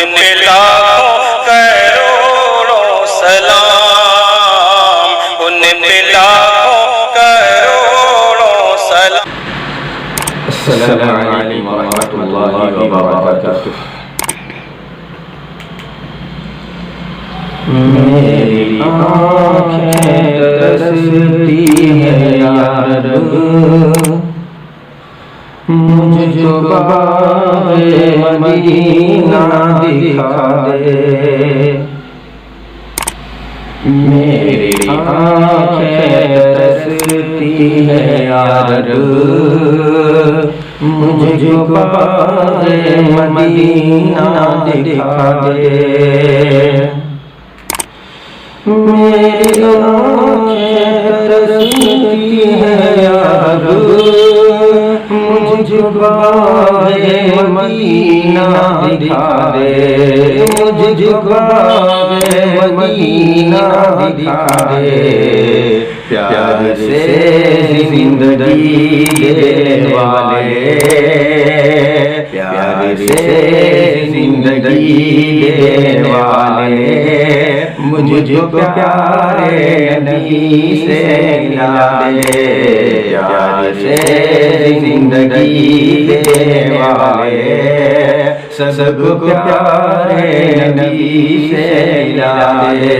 پہ لاکھوں کروڑوں سلام، ان پہ لاکھوں کروڑوں سلام۔ السلام علیکم ورحمۃ اللہ وبرکاتہ۔ میری آنکھیں ترستی ہیں یا رب، مجھ کو باغ مدینہ دکھا دے۔ میری آنکھیں ترستی ہیں یا رب، مجھ کو باغ مدینہ دکھا دے۔ میری آنکھیں ترستی ہیں یا رب، مجھ کو باغ مدینہ دکھا دے۔ مجھ کو باغ مدینہ دکھا دے۔ پیار سے زندگی دینے والے، پیار سے زندگی دینے والے، مجھ کو پیارے نبی سے ملا دے۔ پیار سے زندگی دینے والے، سب کو پیارے نبی سے ملا دے۔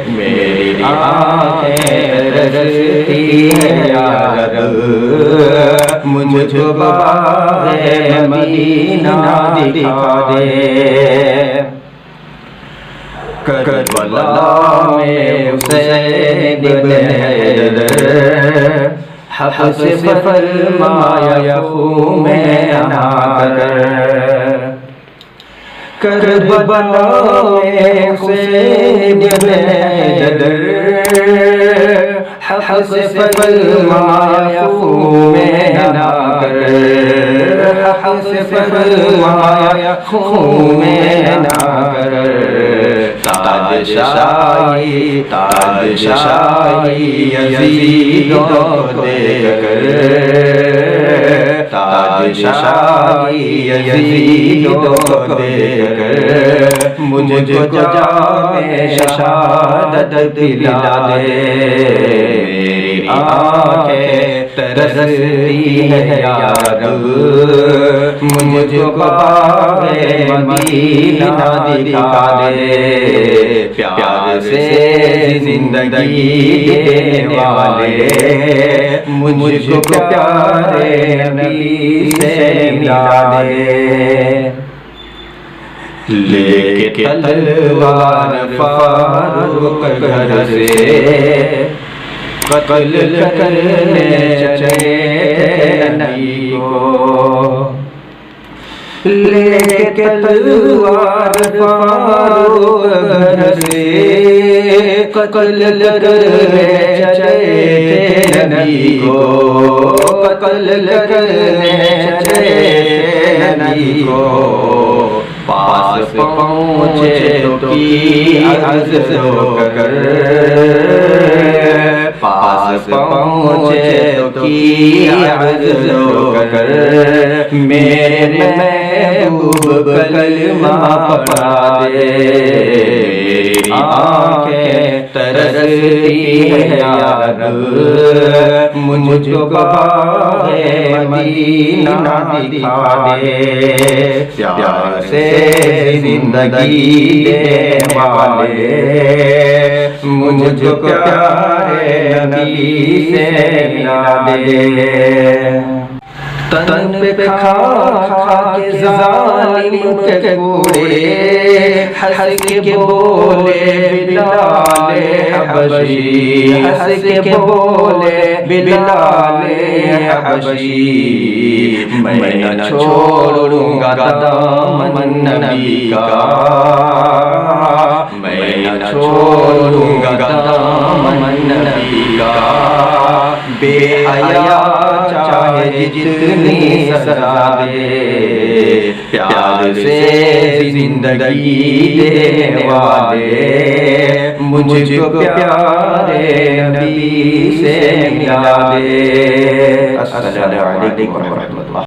میری آنکھیں ترستی ہیں یا رب، مجھ کو باغ مدینہ دکھا دے۔ کربلا میں حسین بن حیدر، حق سے فرمایا خون میں انا کر۔ کربلا میں حسین بن حیدر، حق سے فرمایا خون میں انا کر۔ حق سے فرمایا خون میں انا کر۔ تاج شاہی یزید کو دے کر، تاج شاہی یزید کو دے کر، مجھ کو جام شہادت دلا دے۔ میری آنکھیں ترستی ہیں یا رب، مجھ کو باغ مدینہ دکھا دے۔ پیار سے زندگی دینے والے، مجھ کو پیارے نبی سے ملا دے۔ لے کے تلوار فاروق گھر سے قتل کرنے چلے نبی کو۔ لے کے تلوار فاروق گھر سے قتل کرنے چلے نبی کو۔ قتل کرنے چلے نبی کو۔ پاس پہنچے تو کی عرض کر، پاس پہنچے تو کی عرض کر، میرے محبوب کلمہ پڑھا دے۔ میری آنکھیں ترستی ہیں یا رب، مجھ کو باغ مدینہ دکھا دے۔ پیار سے زندگی دینے والے، مجھ کو پیارے نبی سے ملا دے۔ تن پہ کھا کھا کے ظالم کے کوڑے، ہنس کے بولے بلال حبشی، ہنس کے بولے بلال حبشی، میں نہ چھوڑوں گا دامن نبی کا، میں نہ چھوڑوں گا دامن نبی کا۔ بے حیا چاہے جتنی سزا دے، پیار سے زندگی دینے والے، مجھ کو پیارے نبی سے ملا دے۔ السلام علیکم ورحمۃ اللہ۔